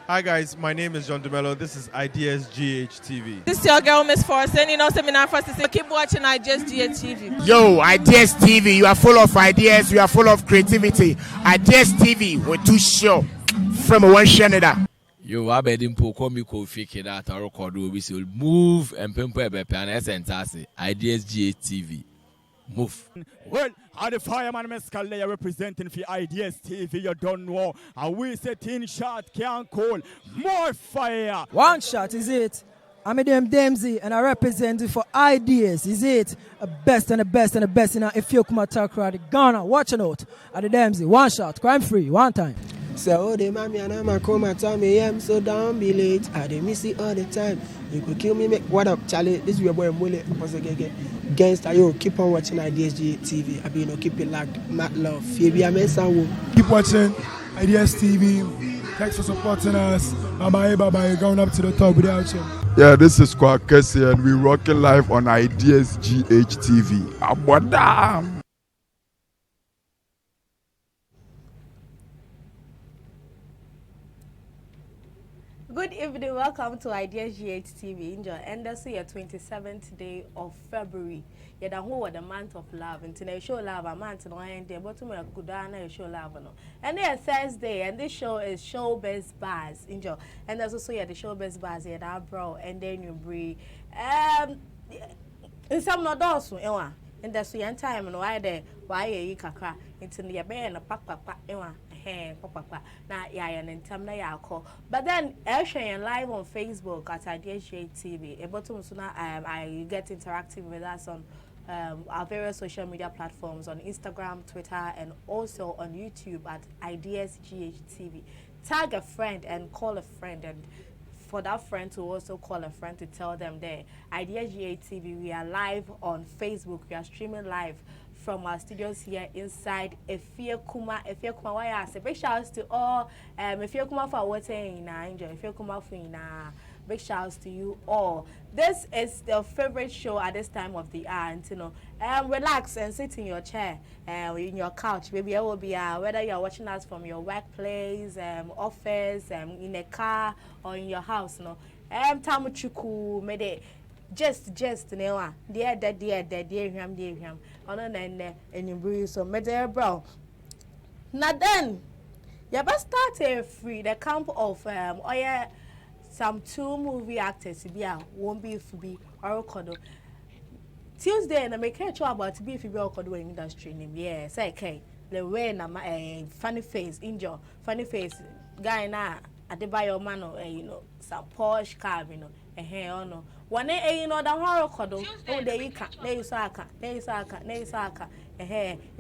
Hi guys, my name is John DeMello. This is Ideas GH This is your girl Miss Force. And you know, seminar first to say keep watching Ideas GH Yo, Ideas TV, you are full of ideas, you are full of creativity. Ideas TV, we're too sure from one Canada. Yo, I bet him call me Kofi that I record we will move and pimple a pan essence. Ideas GH Move. Well, how the fireman Mescal layer representing for Ideas TV, you don't know. And we say 10 shot can call more fire. One shot, is it? I'm them Dempsey and I represent it for Ideas, is it? The best and the best and the best in if you come attack the Ghana, watch out at the Dempsey. One shot, crime free, one time. So the mommy and I'm a come at me, I'm so don't be late. I dey miss it all the time. You could kill me, make what up, Charlie? This is your boy Mule. Gangsta, yo, keep on watching Ideas TV. I mean, keep it locked. Mad love. Phoebe, I'm keep watching Ideas TV. Thanks for supporting us. Bye bye. Going up to the top without you. Yeah, this is Kwakesi and we're rocking live on Ideas GH TV. Good evening, welcome to Ideas GH TV. Enjoy. And this is your 27th day of February. Yeah, the whole of the month of love. And today show love a month no end there, but to me good show love no. And then Thursday, and this show is Showbiz Bars. Enjoy. And there's also the Showbiz Bars here that bro, and then you bring in some no dosu, ewa. And that's the time no why you kakra into the band a pack ewa. Papa na ya and tam na ya call. But then I'll share live on Facebook at Ideas TV. A bottom soon I get interactive with us on our various social media platforms on Instagram, Twitter, and also on YouTube at Ideas TV. Tag a friend and call a friend, and for that friend to also call a friend to tell them there. Ideas TV, we are live on Facebook. We are streaming live from our studios here inside Efie Kuma, why I say big shouts to all Efie Kuma for watching enjoy Efie Kuma for big shouts to you all. This is the favorite show at this time of the hour, and you know, relax and sit in your chair, in your couch. Maybe it will be whether you're watching us from your workplace, office, in a car, or in your house. No, tamuchuku mede. Just newa dear him on and you breathe so media bro. Now then you best start free the camp of some 2 movie actors won't be for be or kodo Tuesday and I make a show about to be if you be kodo industry name. Yes, okay. The way na funny face injure funny face guy na Adebayo man you know some Porsche car you know no one you know the horror kodo oh there you can there you saka into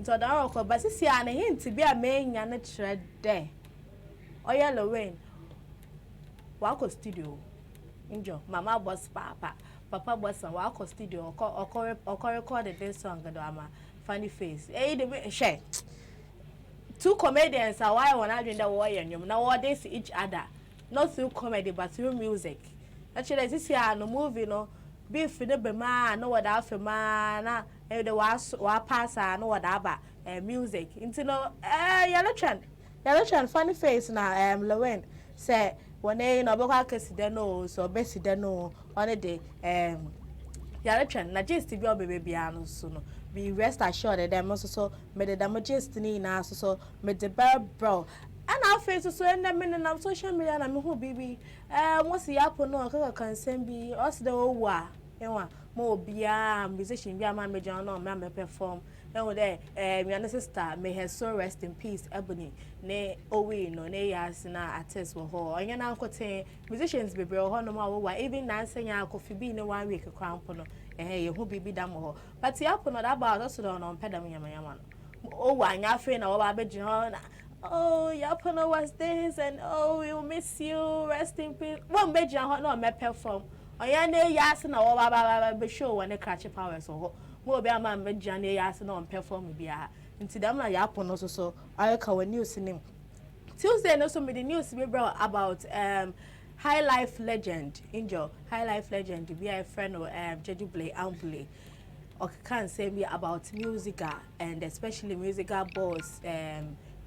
the horror kodo but see an hint to be a main yana thread there oh yeah Lorraine wako studio injo mama boss papa boss and wako studio or recorded this song ama funny face the share 2 comedians are why one doing the warrior now what they see each other not through comedy but through music. Actually, this year no movie no beef in the bema no what after man na the was pass no what about music into no yellow trend funny face na Lowen say when they no boka kesi de no so besi de no on a day yellow trend na just be baby no so no be rest assured that them also made the damages ni na so made the bro. And our face so end them in social media na me who baby what's the apple no can send be us the wa enwa mo bia musician bia man major no me perform and there my sister may her soul rest in peace Ebony ne owe no ne yas na artist wo ho onya na nkoten musicians bebre ho no ma wo even na nsenya Kofi bi ne 1 week krampo no ye hu bibi dam ho but the apple no that about us no pedam yama no o wa anya fe na wo ba beji ho na oh, Yapana was this, and oh, we'll miss you. Rest in peace. One major no me perform. Oh, yeah, ne yas na wa be show when the catch power so. Mo be a man major ne yas no perform be a. Into them na Yapana so. I can when news name. Tuesday no so me the news be brought about High Life legend. Enjoy High Life legend. Be a friend of Jeju Blay Amble. Or can say me about musical and especially musical boss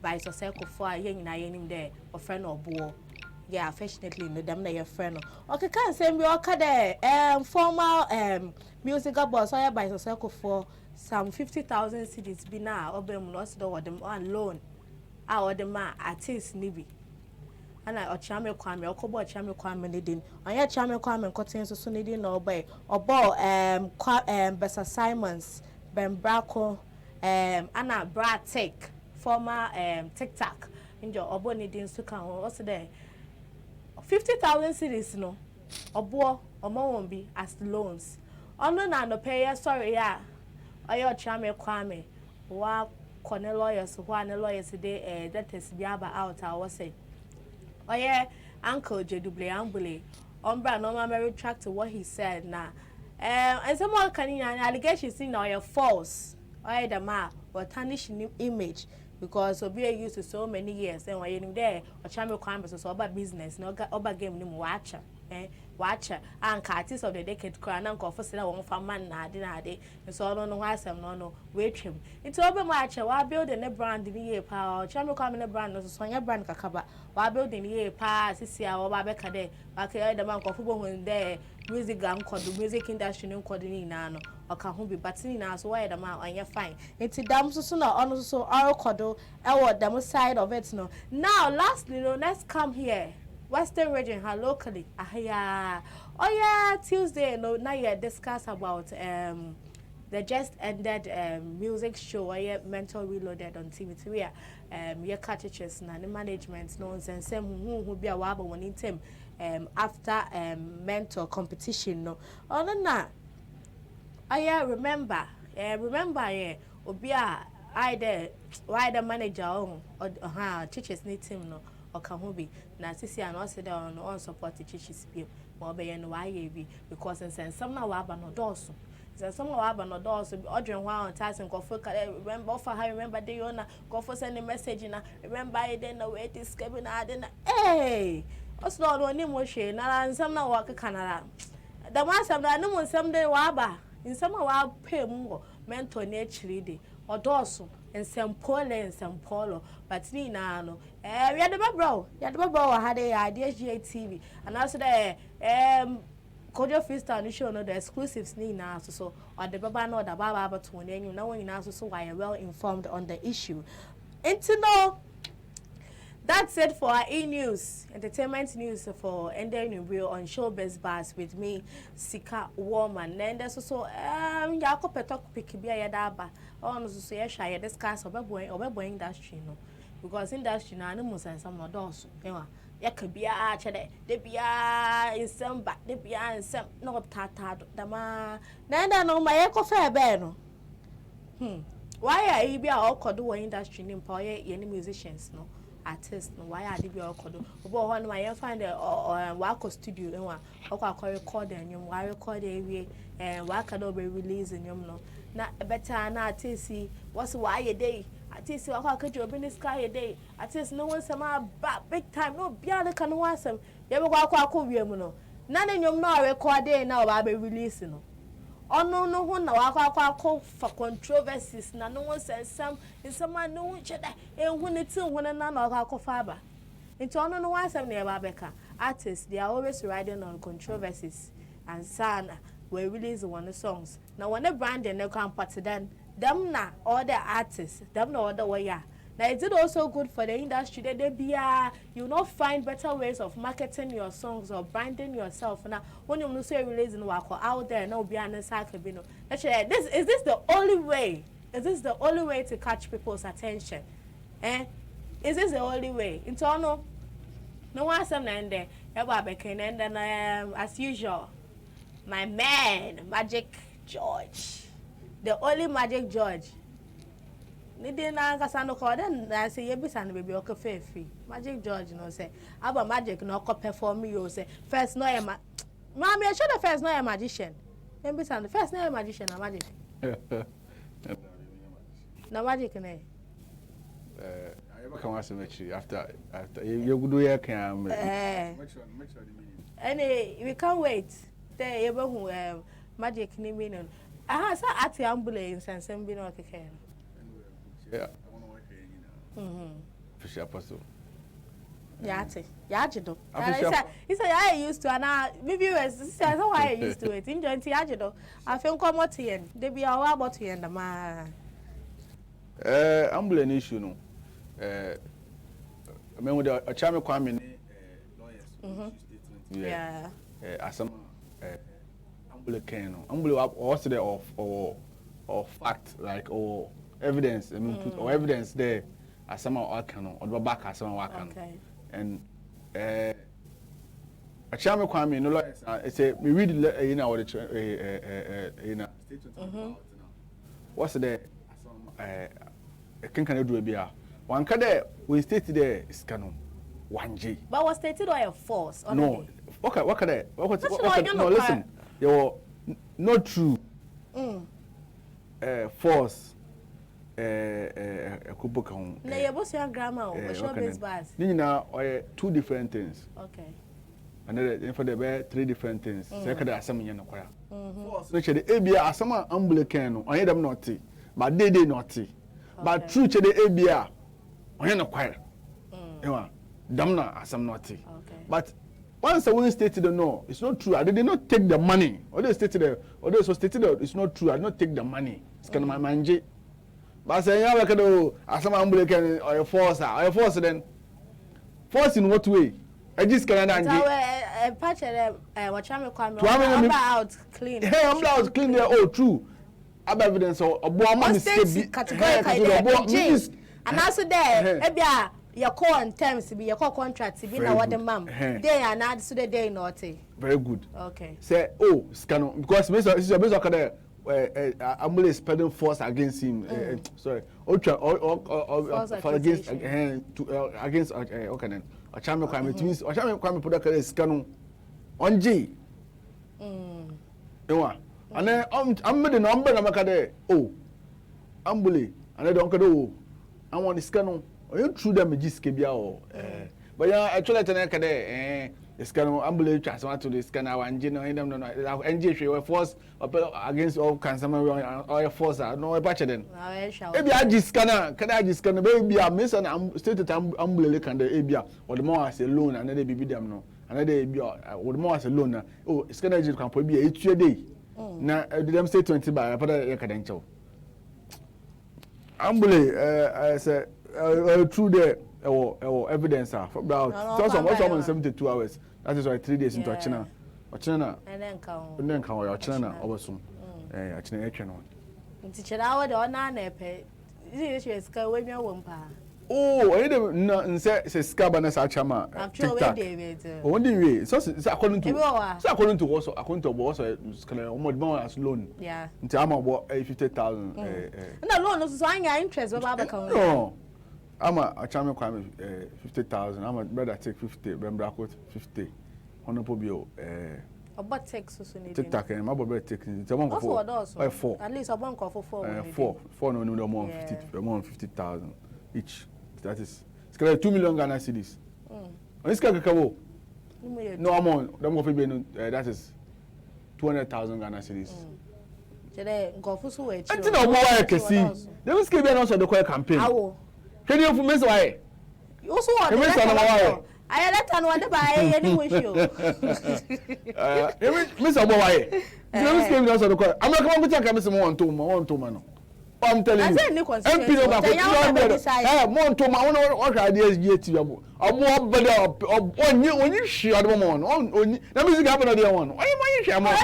by so circle for yen na yenim there or friend or bo yeah, affectionately no them na your friend no. Okay, can say me okay there formal musical boss I buy so for some 50,000 cedis bi na obem no so do them on loan. Or the man artist nibi. And I Chame Kwame or Kobo Chame Kwame Nidin. I had Chame Kwame Cotton so Nidin or bay or Bo Bessa Simons, Ben Braco, Anna Brad Take, former TikTok. In your Obo Nidin Sukan what's there? 50,000 cities no. Obo or more won't be as loans. Oh no pay sorry yeah. I had Chame Kwame. Wow. Corner lawyers, one lawyers today, that is Biaba out, I was saying. Oh, yeah, Uncle Jedouble Ambule, Umbra, no, I'm very track to what he said now. And someone can allegations in your false, or the ma, or tarnishing image, because of being used to so many years, and when you're there, or chamber crime so about business, no over game, no watcher. Watcher and artist of the decade crown and for one for man na dinade and so I don't know why some no wait him into open watcher while building a brand in the year power channel coming a brand no so your brand kakaba while building the year pass this year or babeka there back the man of football when there music gang called the music industry no coordinating nano or can be but now so why the man and you're fine it's damn so soon or so our codo our demo side of it no now lastly no let's come here Western region her locally. Yeah. Oh yeah, Tuesday no now you discuss about the just ended music show yeah mental reloaded on TV3 yeah catches na the management nonsense who be a waba when in team after mental competition no. Oh no na. Oh yeah remember yeah obia why the manager on or teachers need team no. Or can be na sisi and also there on support the churches be more be no why because and some now aba no doors so some aba no doors ordering one on task and go for remember for how remember the owner go for send a message na remember it then no way this cabin then hey also no ni mo she na some now work canada the one some na no some day waba in some wa pay mo mentor nature dey odoso nsempolo but ni na no we had the bro had a IDSGA TV and also the Kojo Freestyle show no the exclusives ni na so or the baba no the baba but when you know when you so why well informed on the issue into no. That's it for our e-news, entertainment news for ending real on Showbiz Bars with me, Sika Woman. Then there's also Yako Petok Pikibia Yadaba. Oh, so yeah, shy discuss over industry, no, because industry na animals and some doors. Ya could be a chade, they be in some back, they be in some no tata dama. Then I know my echo fair beno. Why are you be all called industry employ any musicians, no? Artists no why are they be all called but when I find a work studio and one record and you record a and work can be released in no not better na artist what's why a day artist what could you be in the sky a day artist no one some big time no beyond can want some you ever no none in your no record day now I'll be releasing no. Oh no one na wakwa for controversies na no one says some in some man no one cheda and when it's when na wakwa faba into no one some near babeka artists they are always riding on controversies and sana we release one songs now when the brand and they come part them na all the artists them no other way ya. Now, is it also good for the industry that they be you not find better ways of marketing your songs or branding yourself? Now, when you say releasing work out there, no be an cycle, is this the only way? Is this the only way to catch people's attention? Is this the only way? In Tono, no one some and there, and then as usual, my man, Magic George, the only Magic George. Nidi na kasa no call then I say you be san baby okay free Magic George no say aba magic no ko perform you say first no am mommy I show the first no am magician then be san first no am magician na magic na magic na I ever come ask me after you go do here can make sure the meaning any we can't wait there you go magic ni meaning sa at ambulance and some be no keke. Yeah, I want to work here, you know. For sure, Apostle. Yate. Yajido. He said I used to and maybe says how I used to it. Enjoy Yajido. I feel come out here. They be our about here and the man. I'm an issue no. I mean with a charming Kwame lawyers. Yeah. As some Ambulance what's the or fact like or evidence. I mean or evidence there as some or can or back as some work and a charming Kwame no lawyers. It's a we read you know the statement. What's the can do a beer? One can we stated there is canon 1G. But was stated by a force? No. Okay, what can I? No, listen. You're not true. Force. Kuboka. No, you're both your grammar or showbiz bars. Nina, two different things. Okay. And for the 3 different things. Second, as some in the choir. Which the ABA are some umbilical. I am not tea, but they not tea. But true to the ABA, I am not choir. Damna as I'm not tea. But once I wouldn't state the no, it's not true. I did not take the money. Or they stated the or they so stated it's not true. I did not take the money. It's kind of my manje. But I say, yeah, like as some umbilical or a force, then force in what way? I just can't patch what I'm out clean. Hey, I'm out clean there. Oh, true. Ab evidence or Obama mistake categorically. And also there, ebia your call on terms to be your call contract to be na what the mom. They are not so the day naughty. Very good. Okay. Say oh scan because this is based on I'm spelling force against him. Sorry. Or for against against okay then. A charming crime it means a charming crime put a scan on G. And then I'm the number of oh, I'm bully, and I don't go. I want to scan on. You true them just kebia but yeah, actually the scan I'm bully transfer to the scanner and you know NG force against all consumer or force no a patch then. Maybe I just scanner, can I just scan baby I miss and stated I'm bully can the ABA or the more as a loan and then they be them no. And then they or the more as a loan. Oh, scanner can probably be 8 day. Na them say 20 by a credential. I say through the evidence about someone 72 hours. That is why 3 days into China. China and then come your China over soon. China. Oh, I didn't say Scabana Sachama. Only way. So according to also according to also more as loan. Yeah. Until I'm about 50,000. No loan is so interest no. I'm a charming crime 50,000. I'm a brother take 50, Brembra quote 50. Honorable Bio about takes so soon. TikTok and my brother taking it's a month for 4. At least a bank for 4. 4 no more 50,000 each. That is, it's going to 2 million Ghana cedis. This guy can no amount. That is 200,000 Ghana cedis. I think I'm why I can see. They will skip also the choir campaign. Can you for Miss Why? You also want to I had one to buy any wish you. Miss Why? They skip also the choir. I'm not going to take a one to man. I'm telling you. More to my own ideas yet. I'm more better when you share the one. That means you have another one. Why am I share more?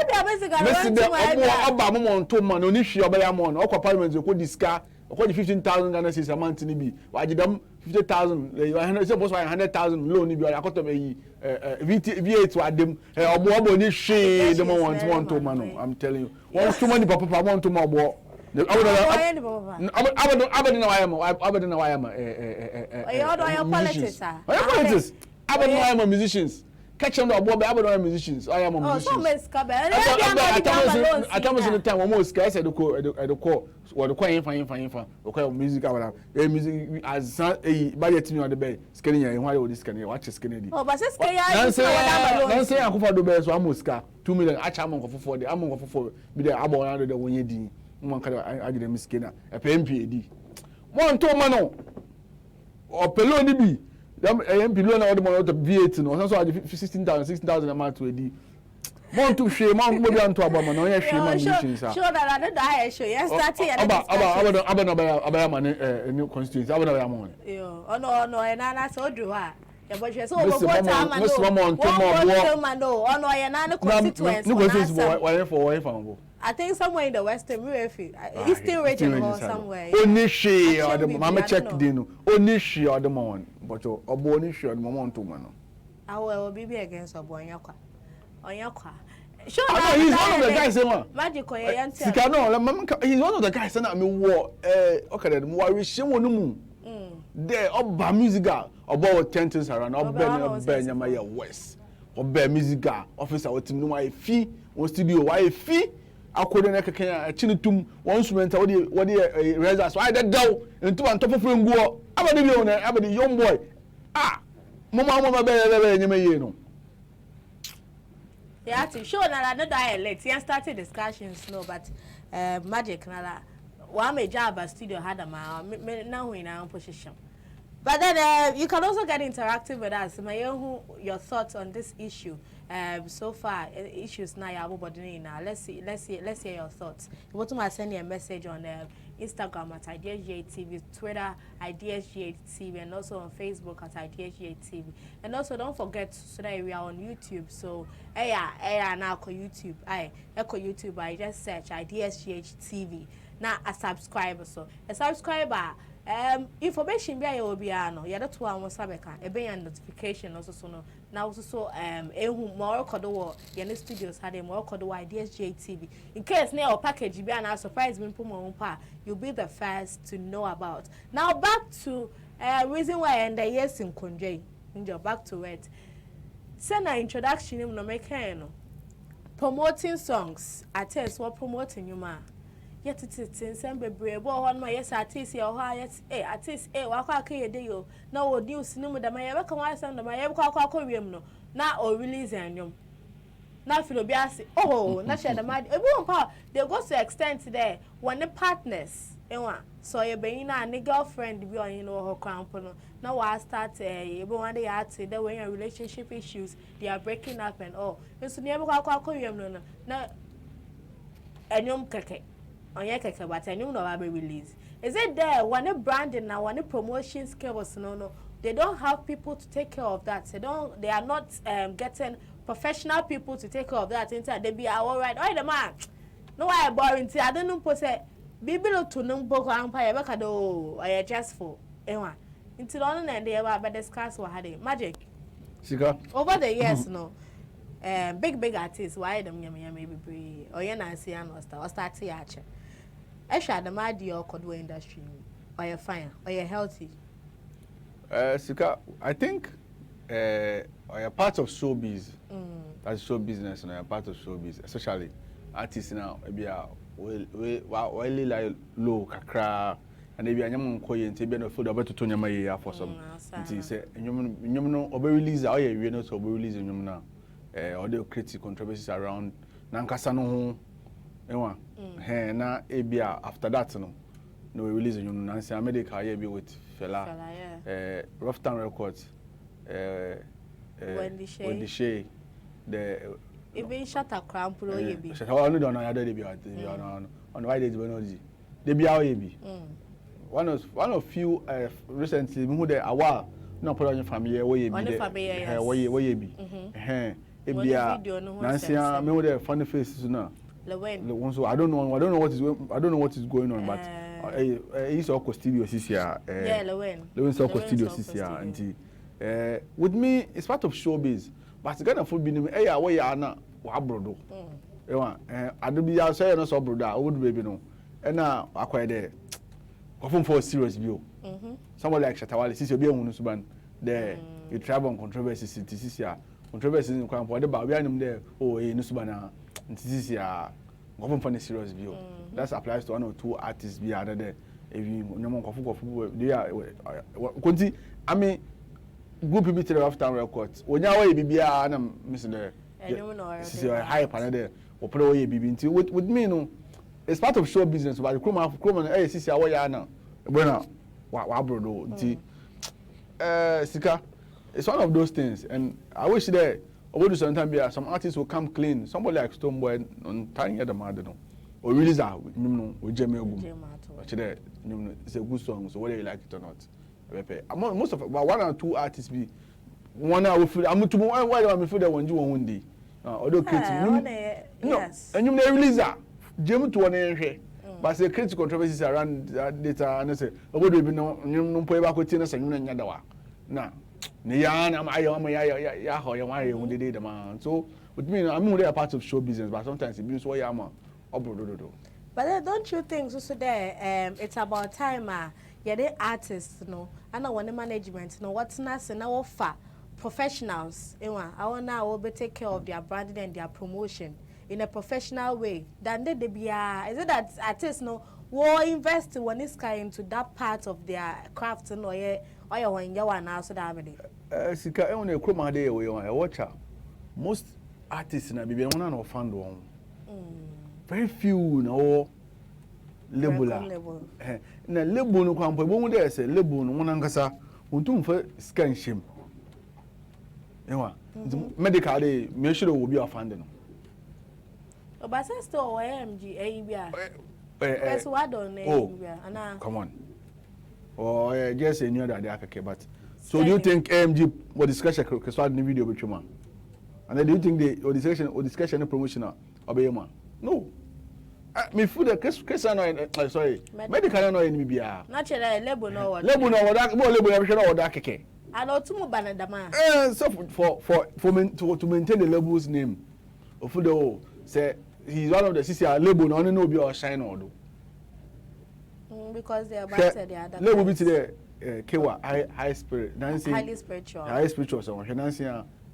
I'm to man, only share by a month. Or parliament, you could discuss. Or 15,000 Ghana cedis a month in the why did them 50,000? I suppose 100,000 loan. You are a cut of a V8 to add them. Or more money share the one to man. I'm telling you. Once too many papa want to more. I don't know why I'm a musicians. Catch them up, I am musicians. I am a musician. I tell the time almost scarce at the core. What the choir fine. Music music as a budget to me on the bed. Skinny and why all this can you watch a skinny? Oh, but don't say I go for the best. I'm Oscar 2 million. I charm for 40. I'm going for be there about under the 1 year. One kind of I did a miskina. A PMPAD. One to mano or Peloni be. billion na odemo to VAT no so 16,000 amount to edi mon to hwe mon mo bia nto abama na onye hwe ma mission sa sure that I don't show yes start here aba man new constituency aba na mon yo no e na so do ha ya bo hwe so go no ye na ne constituency no I think somewhere in the western eastern region or somewhere. Onishi or the mama check dino. Onishi or the mon, but Obonishi or the moment to man. I will be against Obonyaka. Onyaka. Sure, he's one of the guys. Magical, he's one of the guys. And I mean, war. Okay, then why we show no moon. There, Oba musical about 10 things around. Ben Yamaya West. Oba musical officer. What no my fee. What studio? Why fee? According to Chinitum, one student, what the results, why that down into on top of him go. I'm a young boy. Ah, Mama, baby, yeah, to show that another dialect. You started discussions, no, but magic, nala. One may job at studio had a man now in our position. But then you can also get interactive with us. Your thoughts on this issue. So far, issues now. Let's hear your thoughts. You want to send you a message on Instagram at IdeasGA.TV, Twitter IdeasGA.TV, and also on Facebook at IdeasGA.TV. And also don't forget today we are on YouTube. So now call YouTube. YouTube. I just search IdeasGA.TV. Now a subscriber. So a subscriber. Information be will be no ya that one was sabeka e be notification also so no now also more kodo your studios had more kodo IdeasGA TV in case near or package be an surprise me pa you'll be the first to know about. Now back to reason why and the yes in Kunjay back to it. Send an introduction no make no promoting songs artists what promoting you ma yet it is in some baby one my yes artist or yes artist waka dey yo now o new cinema da my ever come sound my ever kwa no na o release anyum na feel obi ase na share the mad they go to extent there when the partners so you be na a girlfriend be on her cramp no now I start one day at the way your relationship issues they are breaking up and all so never kwa no na anyum keke onye keke but anyum no be release. Is it there when a branding now when a promotion skills no they don't have people to take care of that. They are not getting professional people to take care of that inside they be all right. Oh the man no I boring I don't know say bibilo to no boko empire beka do just for ewa until on and they were discuss what had magic over the years no big artists why them maybe or you na see and start theater I shall the mad your codwa industry or you fine or you healthy. Sika, I think are part of showbiz. That's show business and are part of showbiz, especially artists now. Maybe we like low kakra and maybe anyam koye nti be no food about to nyama ye for some. Nti say nyum no obe release or ye no so obe release nyum na or the create controversies around nankasa no ho enwa na ebia after that no we release nyum na say America ye be with Fela Rough Town Records when the Shay the even shut a cramp pro ye be shut all no don ya dey be on why they do no dey be how ye be one of few recently who dey awa no put on your family where ye be where ye be ebia nansia me who dey funny faces now so I don't know what is going on but he's all studio this year Lewin so studio this year and with me it's part of showbiz but Ghana food be name where you are na wa brodo adobi ya say no so brodo old baby no na akwa there often for serious view somebody like Shatawale sisi obi ehunu suban there you travel on controversy this year controversy in kwampo de ba we anim there no subana this year often for serious view that applies to one or two artists be other there if you no kofu they are konti I mean group people to Rough Town Records onya way bibia na miss there this is hype and there or play way bibi until with me no it's part of show business but chroma sisi awo ya na bona wa brodo until Sika, it's one of those things, and I wish that over the sometimes some artists will come clean. Somebody like Stoneboy on tying the mother, or release out, with Jamie Ogum. It's a good song, so whether you like it or not. Most of one or two artists be one hour food. I'm to why do I feel that when you one day? Although yes, and you may release that. Jim to one end. But the critical controversies around data and say, oh, would be no pay back with Tina and Yadawa. Now, Nian, I when they did the man. So, with me, I'm only a part of show business, but sometimes it means why I'm a. But don't you think so there? It's about time, the artists, I know when the management, what's nice and our professionals. I want now to take care of their branding and their promotion in a professional way. Then they be is it that artists will invest when it's into that part of their craft or when you are now so that Sika only a chroma day we watch most artists na bibi one no fund one. Very few no label. Na label no kwampo bo mu dey say label no one ankasa untum fa scan shim. Medical dey me sure will be funding. But still AMG ABA. What don't come on. Oh, just a new that they are but so do you think AMG will discuss a video with you, man? And then do you think the discussion and promotional obey man? No. Me food the case sorry. Medical no any be naturally label no what. Label no what more label every no that keke. I know too much banana man. So to maintain the label's name. Of the say he's one of the CCR label no no be or shine or do. Because they are better the other. Label be to the Kewa high spirit. Nancy highly spiritual. High spiritual so Nancy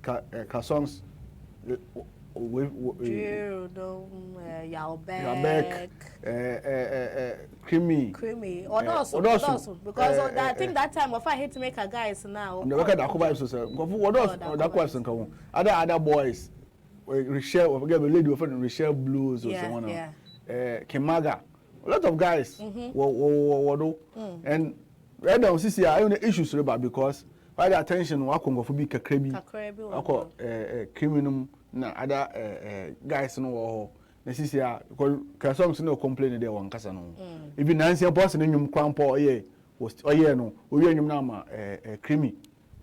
ka songs Yalbeck, creamy, or also because I think that time if I hate to make a guys now. The record that question come other boys, Rochelle, forget the lady of Rochelle Blues or someone else. Kimaga, a lot of guys, and right now, see, I only issues about because by the attention, I can go for be criminal. Na other guys no see because songs no complain there one kasa no even Nancy boss no nyum kwampo no we nyum na ma creamy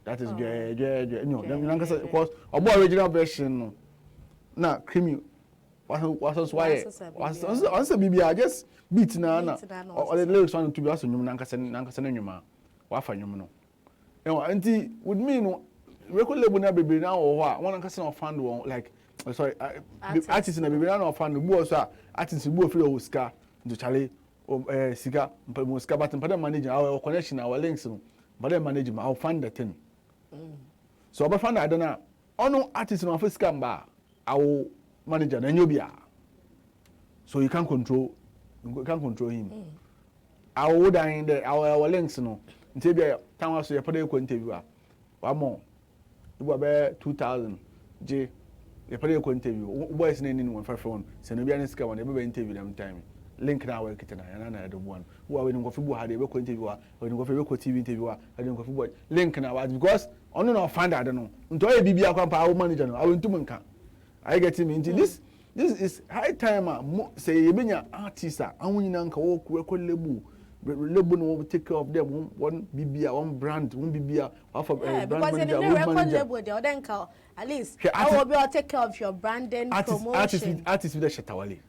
that is no them kasa because obo original version no na creamy was why was bibia just beat na or the lyrics one to be also nyum na kasa nyum wa fa nyum no anti with me no record label na baby na one person of fund one like sorry artist na baby na fund bu so artist bu free Oscar do chale Sika Oscar but manager our connection our links no but manager our fund the thing so about fund I don't know ono artist no for scam ba our manager na nyobia so you can't control him our dying there our links no nti bia tan waso ye pade ko interview a wa mo ibo be 2000 je ye pade ko interview boys na ni no fa phone se no bia ne ska one be interview them time link na wa kitana ya na do one wo we ngo fi bu ha de be ko interview a we ngo fi be ko TV interview a de ngo fi boy link na wa because ono no find that no nto ye bibia kwa pa manager no awu ntum nka I get him into this is high time say ye benya artist a anwunyina nka wo ko lebu label will take care of them one BBA one brand one BBA off of brand because manager in the record label they then call at least I will be able to take care of your branding promotion artists with the Shatawale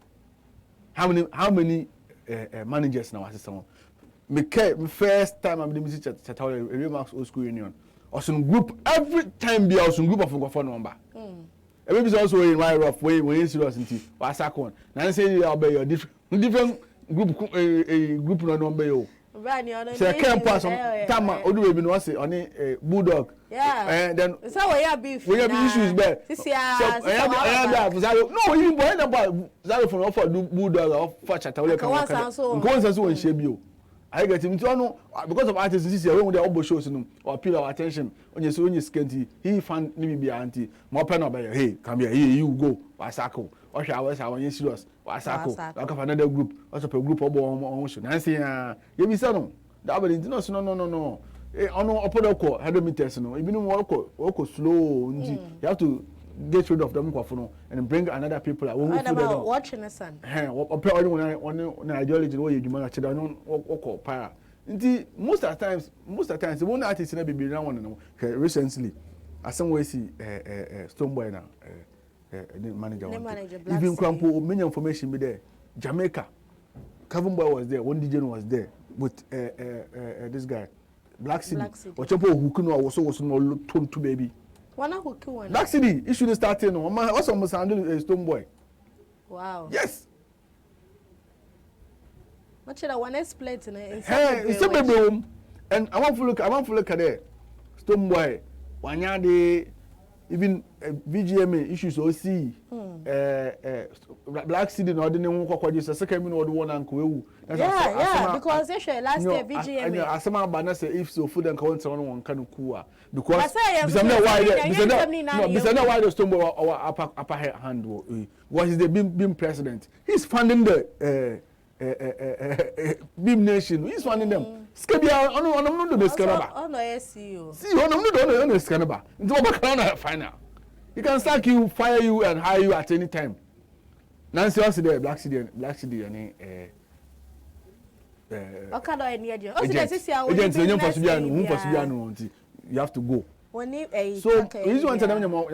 how many managers now assistant me first time I'm the music Shatawale Remax Old School Union or some group every time be also group of phone number everybody also in my rough way when you serious into what's that one now say you be your different group no number yo right you know say can pass on tama odu we be no say on bulldog and then so we have beef we have issues there no even boy na boy zero for bulldog or for Chatawale kan go say so on share bio I get him to because of artists this year when they all shows no or appeal our attention on you so when you scanty he fan ni be auntie more pen up hey come here you go wasako or shall when you serious wasako like another group also a group obo on show na say you be say no that be no ono opodoko 100 meters no even woko slow you have to get rid of them kwafo and bring another people that will about watching the sun ope on ideology no ye dwuma na cheda no woko para nti most of the times one artist na be na one no recently asem we see Stone Boy na manager even Crampo many information be there Jamaica Kevin Boy was there, one DJ was there with this guy, Black City. Or Chapo who no was also no tone to baby. One who one. Black City, it shouldn't start no. What's almost handle Stone Boy. Wow. Yes. What should I want to split in it? Hey, it's a baby. And I want to look at that. Stone Boy, one yard even VGMA issues OC Black City no ordinary one kwa just second me no one anko yeah because actually last year VGMA asema bana say if so food and count one kan kuwa because bisana why the Stone Boy our upper hand what is the being president he's funding the Beam Nation he's funding them skebia ono no do skanaba ono SEO see ono no do skanaba nti obaka final he can sack you fire you and hire you at any time Nancy also there Black City any okado any agent also there say agent you have to go so reason one time nyama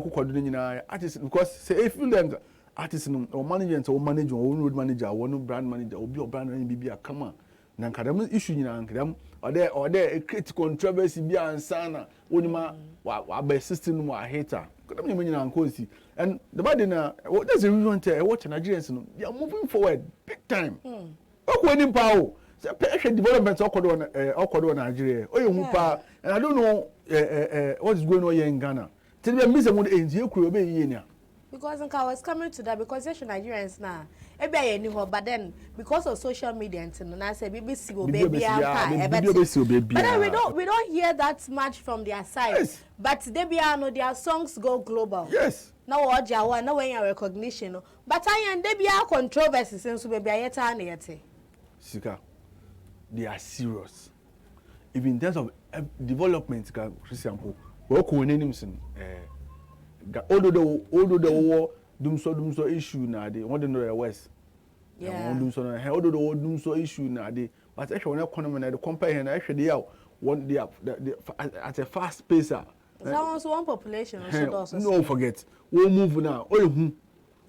kokodo nyina artist because say if you them artist no or management or manager or road manager or no brand manager or brand and bibia come on na nkadam issue nyina nkadam or there create controversy bi ansana wonima wa be system wa hater nkadam nyina nkonsi and the bad na that's the reason why watch Nigerians no they are moving forward big time okwo ni pa o say development okodo Nigeria oyehu pa and I don't know what is going on here in Ghana tell me miss am enzi ekuro be yiye ni because I was coming to that because you're Nigerians now. But then because of social media and I say BBC will baby but then we don't hear that much from their side. Yes. But they be no their songs go global. Yes. Now what you want now when you recognition. But I and they be controversies since we be yet. Sika, they are serious. Even in terms of development, for example, we are names although the war dumso issue na de won de no west yeah won dumso na although the dumso issue na de but actually when economy na the compare na actually they one they at a fast pace someone's one population also no forget we move now oyehu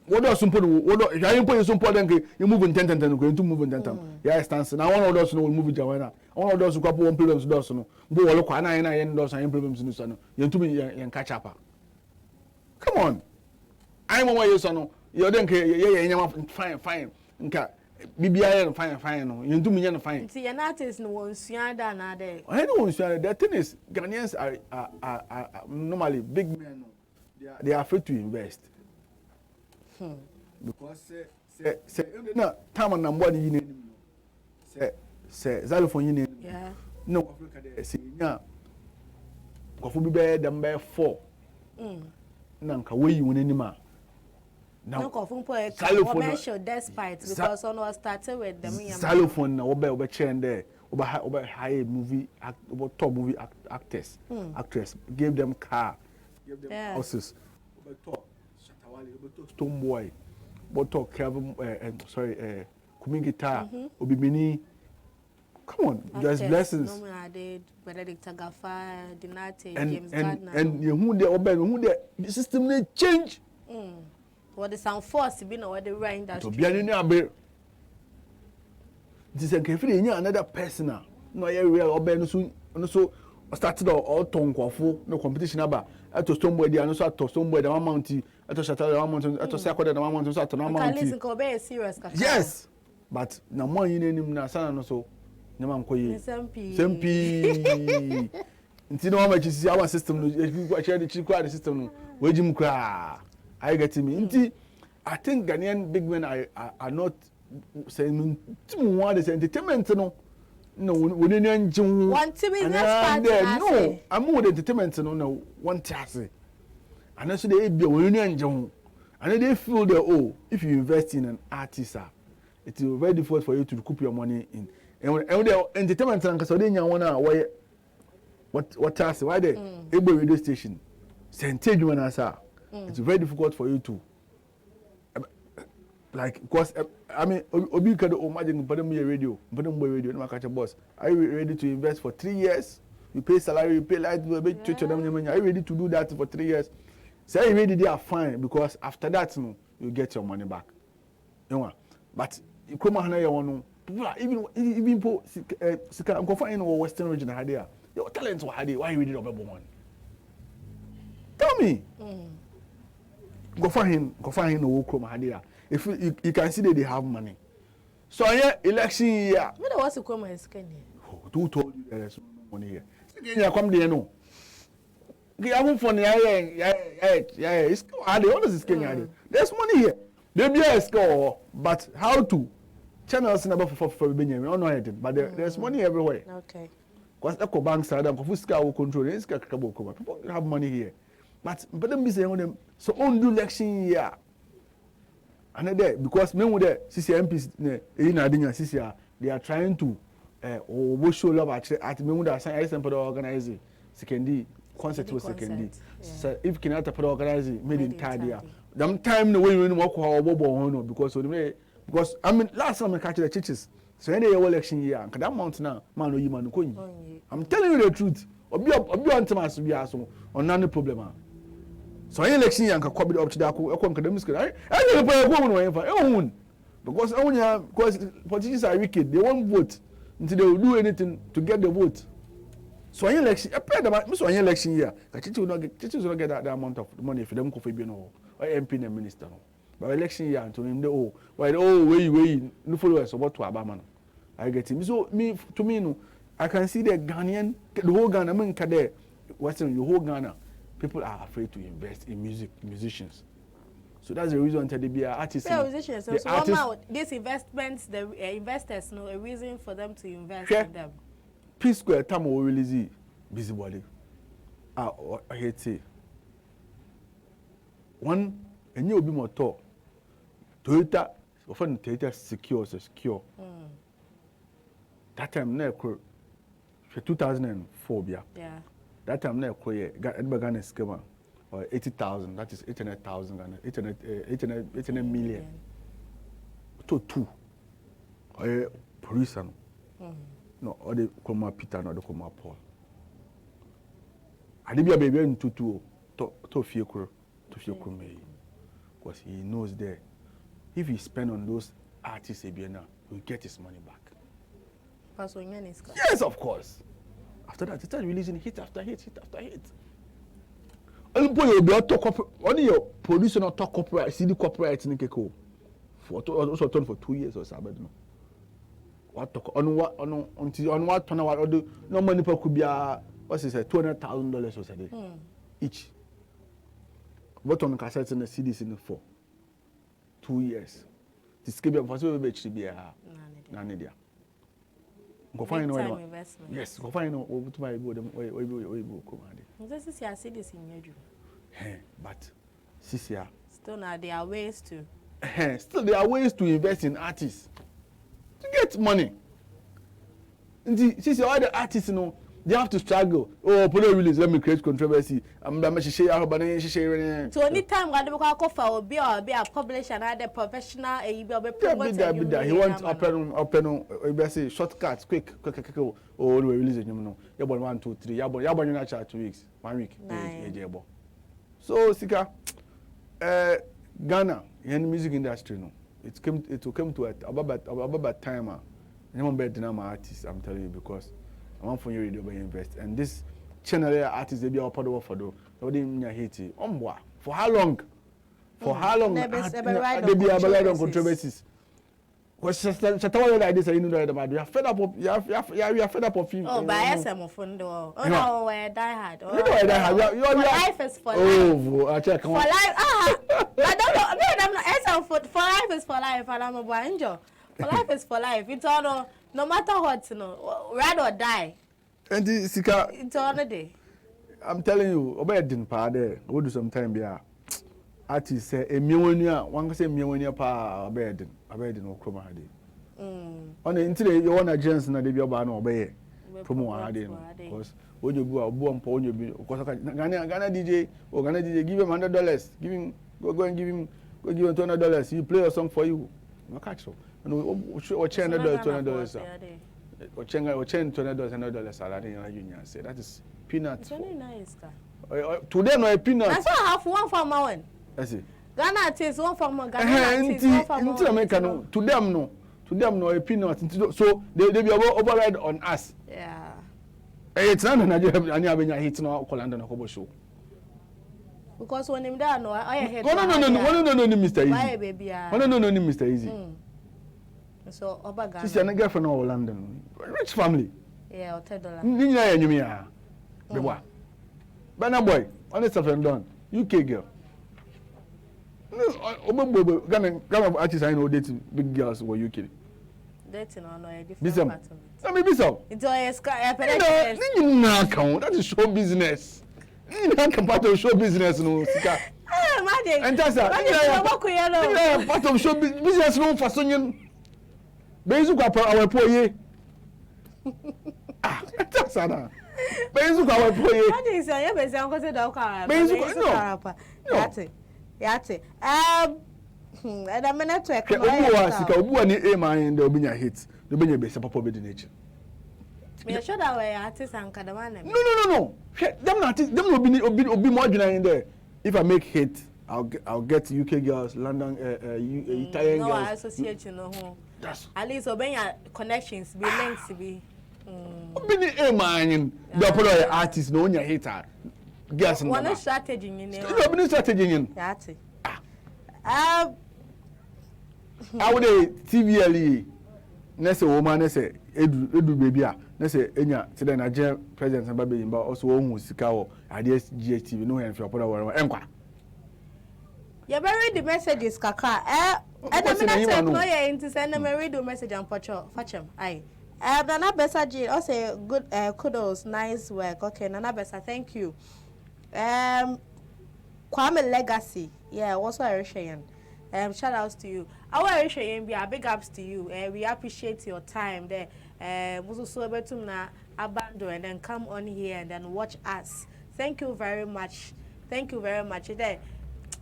what do some people what do you put some people then you move in 10 go into move in 10 yeah stance now one of those no move Jawana one of those go one problems those no go wo kwa na yen those yen problems no so no yen tumi yen catch up. Come on. I'm away you son. You don't care fine. Nka BBI fine no. You do me fine. See an artist no one suada na there. I don't want to the thing is Ghanaians are normally big men no. They are afraid to invest. Because say na time na mbwa ni yine say xylophone yine. Yeah. No Africa there say nya kofu bi be dem be 4. Nanka we won anima now commercial despite because on was started with them xylophone na obe chain there obe high movie top movie actors actress gave them car gave them houses obe top Shatawale obe top Stone Boy obe top Kevin Kumi guitar obi mini. Come on, there's blessings. No, I did Benedict Agafa, Dinate, James Gardner. And you who the system they change. What the sound force to be no what the right industry. To be an abe. This is a another person. No, yeah, we are obey so started all tongue no competition about at Stone Boy, the answer to Stone Boy, the one mountain, at Shatter, one mountain, at Sacco, the one mountain, at the mountain. Obey serious. Yes, but no more in him, Nasan, so. Nyama mkoye SMP nti no ma chisi our system no share the chikwa the system no wejim kra I get me nti I think Ghanaian big men are not saying too one the entertainment no we need njin one to business partner no I'm more the entertainment no one tiase and also they be we need njin and they feel that if you invest in an artist it will be very difficult for you to recoup your money in and the entertainment and so they nya one why what else? Why the Ebo radio station? Sente Juma Nasa. It's very difficult for you to like because I mean Obi can imagine put me a radio, no catch a boss. Are you ready to invest for 3 years? You pay salary, you pay light, you pay church. Are you ready to do that for 3 years? Say you ready, they are fine because after that, you get your money back. You know, but you come on here, even for I'm confined in Western region, your talents were had. Why you ready to be one? Tell me. Go find him. No Chroma if you can see that they have money. So yeah, election year. What was the Chroma is Kenya? Who told you there's money here? Kenya come there no. They have for yeah. It's what is Kenya? There's money here. They be a score, but how to? Channels number for Benjamin. We don't know anything, but there's money everywhere. Okay. Because eco banks are done. Fuska will control. People have money here. But them be saying them so on do election year. And there because men with the CCMPs in Adinya CCR they are trying to show love at men with the science and organizing secondary concert was secondary. So if Kenyatta put organizing made in Tadia. Them time the way we walk because I mean last time I catch the churches. So any election year and that month now man no you man ko. I'm telling you the truth. Obi on Thomas be aso on none problem. So any election year can copy up to that academic school. I don't because politicians are wicked. They won't vote until they will do anything to get the vote. So any election, any election year, teachers will not get that amount of money if them could be no or MP and minister. No. But election year to him wait no followers about to Abaman. I get him. So to me no, I can see the Ghanaian, the whole Ghana, I mean, Western, the whole Ghana. People are afraid to invest in musicians. So that's the reason that they be artists. Musicians. So one these investments, the investors know a reason for them to invest in them. P Square time will release busybody. I hate say. One, and you'll be more tall. Toyota, often Toyota secure. That time, never 2004, yeah. That time, never Ghana schema or 80,000. That is 800,000. 800 million. To two. Or producer. No, or the Koma Peter, no, the Koma Paul. I did be a baby in to Fiokro, because he knows that if he spend on those artists, he'll get his money back. Yes, of course. After that, he started releasing hit after hit. Only your producer not talk copyright, CD copyright in Keko. Also done for 2 years or something. What talk on what turn out no money per could be what's it say $200,000 or something each. What on cassettes and the CDs in for 2 years. This can be a possible to be a Nanidia. Go find no investment. Yes, go find no over to my board. This is your CDs in your dream. But Sisia. Still now there are ways to. Still there are ways to invest in artists to get money. And see all the artists, they have to struggle. Oh, put a release, let me create controversy. I'm going to share so anytime I go for be a publisher and other professional he wants open say shortcuts quick. Oh, we release it, you 1, 2, 3. You 2 weeks, 1 week. So Sika, Ghana, in the music industry, it will come to about time. I'm better than my artists, I'm telling you, because I want for you to invest. And this channel artists they be all part of for do. They didn't hate it. For how long? For how long? They be able on controversies. Because Shatawa like this, you know that you are fed up of you are fed up of him. Oh, by SM of Fundo. Oh no, we're die hard. You know die hard. Your life is for life. Oh, I check. For life. I don't know. For life is for life, and I'm a boy angel. For life is for life. It's all no matter what, ride or die. And the Sika. It's all a day. I'm telling you, Obey didn't pa there. We'll do some time there. Artists say a millionaire, one can say millionaire pa obey no chroma hadi. On the internet, you want a chance na de bi oba na obey. promo ade no because when you go mpo when you be because Ghana DJ give him $100 give him go and give him $200 he play a song for you no catch so no or change $200 or change $200 salary in union say that is peanuts. It's very nice ka. To them no peanuts. That's why I have one for my one. That's it. Ghana artist one for my Ghana artist one for my. America no to them no a peanut so they be override on us. Yeah. It's not Nigeria any abenya hit no Kolanda no kobo show. Because when him there no I head. No Mr. Easy. Why baby? No Mr. Easy. So Oba Ghana. She's a girlfriend of London. Rich family. Yeah, $10. Ni ya nyumi ya. Beba. Bana boy, honest and done. UK girl. No, Ghana artists I know dating big girls were UK. Dating on a different part of it. Let me be so. It's a that is show business. You can't part of show business no sika. And that's part of show business no for sonyin. Bezu kwa our poye. That's that. Bezu kwa our poye. What is your best uncle said okay. Bezu no. Yate. And I'm not to Obu ani aim and the obinya hit. The obinya be papa be the nature. Me sure that we artists and kadamane. No. Them artists, them obi more in there. If I make hit, I'll get UK girls, London Italian girls. No, I associate you know. That's at least obenya connections be links be. Obi aim and the popular artists no nya hater. Girls no. One strategy in there. Obi strategy in. Yate. I would TVLE nese woman nese edu baby a nese enya ti the Nigerian president and baby but also ohun sika wo IDS GHTV no hen for power whatever enkwa. You read the messages kaka and I'm not no you into send them read the message and fetch aye. Nana Besa G also good kudos nice work. Okay, Nana Besa, thank you. Kwame Legacy, yeah, also Arishayan. Shout outs to you. Our Arishayan, big ups to you. We appreciate your time there. So able to na abandon and then come on here and then watch us. Thank you very much. Thank you very much. There,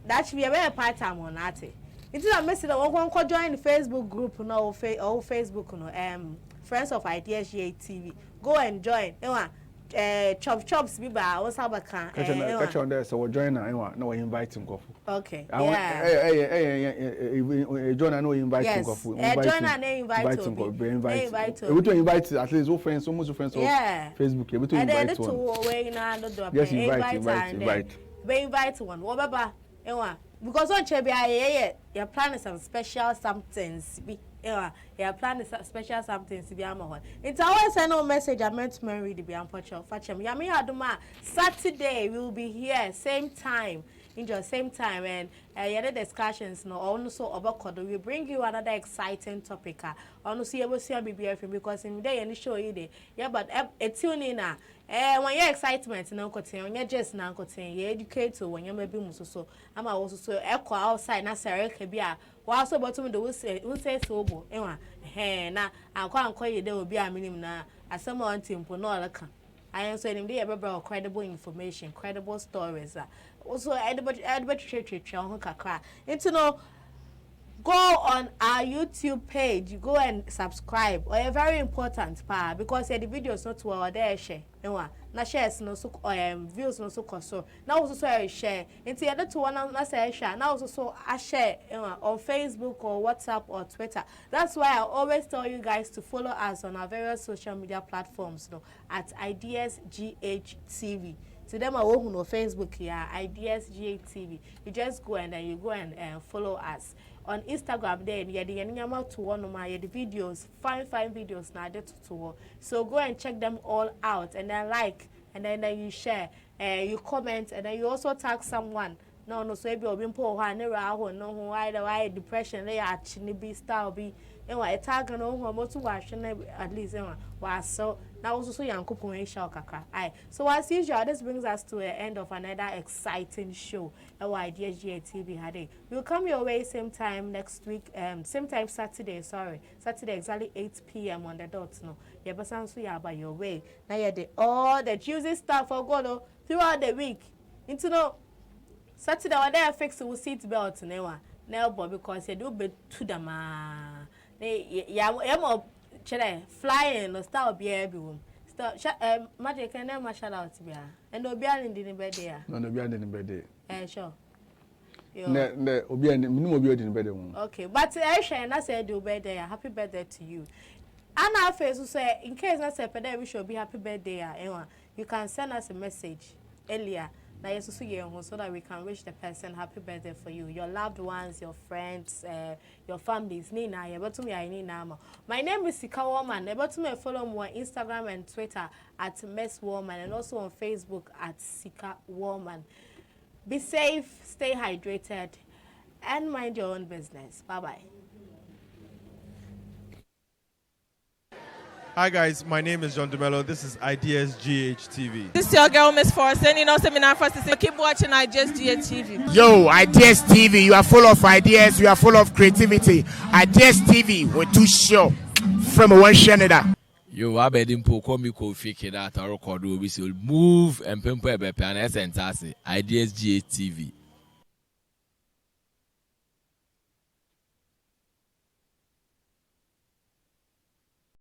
that should be a very part time on that. It is a message that one can join the Facebook group no or Facebook no Friends of Ideas TV. Go and join. Chops be ba what's how can catch on there so we join no we invite him go. Okay. Join and no invite him go. Join and invite him go. We to invite at least all friends almost friends on Facebook. We to invite one. Yes, invite one. What baba because on chebi your plan is some special somethings be your plan is special somethings to be amahon. It's always send no message I meant to read the be unfortunate. Facham yami aduma Saturday we will be here same time enjoy same time and other discussions no also about we bring you another exciting topic honestly you will see BBF because in day any show you day but tune in when your excitement no continue when you just now continue you educate when you maybe so I'm also so echo outside na sere kebia wa so bottom the we say so bo na akwa you there will be a minimum na asem on tempo no alaka I am saying they have credible information, credible stories. Also, everybody kakra. It's no go on our YouTube page, you go and subscribe. Or a very important because the videos not to our there share. Na shares no so views no so so. Now also share. Into the other two one na share. Now also I share on Facebook or WhatsApp or Twitter. That's why I always tell you guys to follow us on our various social media platforms at Ideas GHTV. To them, I work on Facebook here, Ideas GHTV. You just go and then you go and follow us. On Instagram, then you the to one of my videos, fine videos now to so go and check them all out and then like and then you share, you comment and then you also tag someone no so ebi obi mpo ho ne ra ho no ho why depression they are chini be style be and why tag no ho mo to wash at least was so now also so yankopon e sha okaka ai so as usual this brings us to the end of another exciting show Ideas GATV had we'll come your way same time next week same time Saturday exactly 8 p.m. on the dot no yeah but so yeah by your way now yeah all the juicy stuff for go throughout the week into no Saturday when they fix the seat belt now because you do be to them yeah flying no style be everyone start magic can never shout out to be and no be in the bed there no be in the bed there sure ne obi an minimum obi in the bed okay but I share na say do bed there happy birthday to you and our face will say in case I say pede we should be happy birthday you can send us a message earlier so that we can wish the person happy birthday for you, your loved ones, your friends, your families. My name is Sika Woman. Follow me on Instagram and Twitter at Mess Woman and also on Facebook at Sika Woman. Be safe, stay hydrated, and mind your own business. Bye-bye. Hi guys, my name is John DeMello. This is Ideas GHTV. This is your girl Miss Force, and you know seminar first. Keep watching Ideas GHTV. Yo, Ideas TV, you are full of ideas, you are full of creativity. Ideas TV, we're too sure from one Canada. Yo, I bet him call me fake that I record will move and pimple and essence. Ideas GHTV.